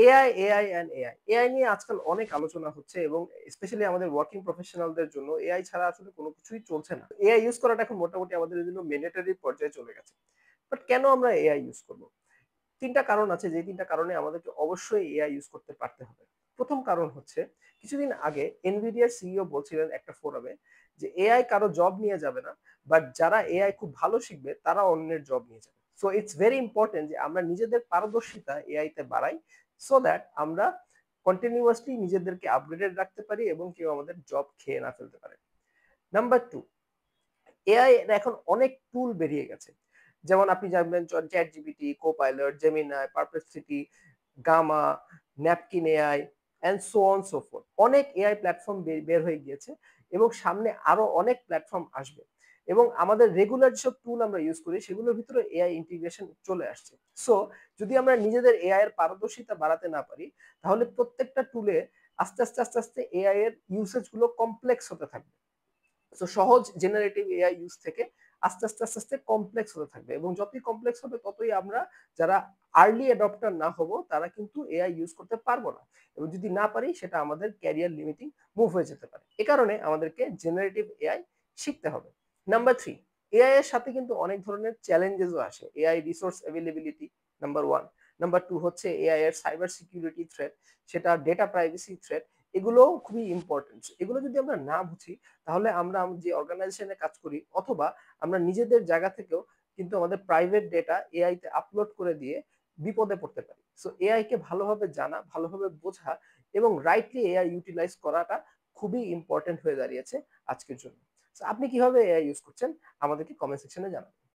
AI and AI AI নিয়ে আজকাল অনেক আলোচনা হচ্ছে এবং স্পেশালি আমাদের ওয়ার্কিং প্রফেশনালদের জন্য এআই ছাড়া আসলে কোনো কিছুই চলছে না। এআই ইউজ করাটা এখন মোটামুটি আমাদের জন্য ম্যান্ডেটরি পর্যায়ে চলে গেছে। বাট কেন আমরা এআই ইউজ করব? ৩ টা কারণ আছে, যে ৩ টা কারণে আমাদেরকে অবশ্যই এআই ইউজ করতে পারতে হবে। ১ম কারণ হচ্ছে, কিছুদিন আগে NVIDIA সিইও বলছিলেন একটা ফোরামে যে এআই কারো জব নিয়ে যাবে না, বাট যারা এআই খুব ভালো শিখবে তারা অন্যের জব নিয়ে যাবে। সো ইটস ভেরি ইম্পোর্টেন্ট যে আমরা নিজেদের পারদর্শিতা এআই তে বাড়াই, সো দ্যাট আমরা কন্টিনিউয়াসলি নিজেদেরকে আপডেটেড রাখতে পারি এবং কেউ আমাদের জব খেয়ে না ফেলতে পারে। নাম্বার 2, এআই এর এখন অনেক টুল বেরিয়ে গেছে। যেমন আপনি জানবেন chat GPT, Copilot, Gemini, Perplexity, Gamma, Napkin AI and so on so forth. অনেক এআই প্ল্যাটফর্ম বের হয়ে গিয়েছে এবং সামনে আরো অনেক প্ল্যাটফর্ম আসবে। এবং আমাদের রেগুলার যেসব টুল আমরা ইউজ করি সেগুলোর ভিতরে এআই ইন্টিগ্রেশন চলে আসছে। সো যদি আমরা নিজেদের এআই এর পারদর্শিতা বাড়াতে না পারি, তাহলে প্রত্যেকটা টুলে আস্তে আস্তে এআই এর ইউসেজ গুলো কমপ্লেক্স হতে থাকবে। সো সহজ জেনারেটিভ এআই ইউজ থেকে আস্তে আস্তে কমপ্লেক্স হতে থাকবে এবং যতই কমপ্লেক্স হবে ততই আমরা যারা আর্লি অ্যাডপ্টার না হব তারা কিন্তু এআই ইউজ করতে পারবো না, এবং যদি না পারি সেটা আমাদের ক্যারিয়ার লিমিটিং মুভ হয়ে যেতে পারে। এ কারণে আমাদেরকে জেনারেটিভ এআই শিখতে হবে। নাম্বার 3, এআই এর সাথে কিন্তু অনেক ধরনের চ্যালেঞ্জেসও আসে। AI resource availability number 1। Number 2 হচ্ছে এআই এর সাইবার সিকিউরিটি থ্রেট, সেটা ডেটা প্রাইভেসি থ্রেট, এগুলোও খুবই ইম্পর্টেন্ট। এগুলো যদি আমরা না বুঝি, তাহলে আমরা যে অর্গানাইজেশনে কাজ করি অথবা আমরা নিজেদের জায়গা থেকেও কিন্তু আমাদের প্রাইভেট ডেটা এআই তে আপলোড করে দিয়ে বিপদে পড়তে পারি। সো এআই কে ভালোভাবে জানা, ভালোভাবে বোঝা এবং রাইটলি এআই ইউটিলাইজ করাটা খুবই ইম্পর্টেন্ট হয়ে দাঁড়িয়েছে আজকের জন্য। সো আপনি কিভাবে এআই ইউজ করছেন আমাদেরকে কমেন্ট সেকশনে জানান।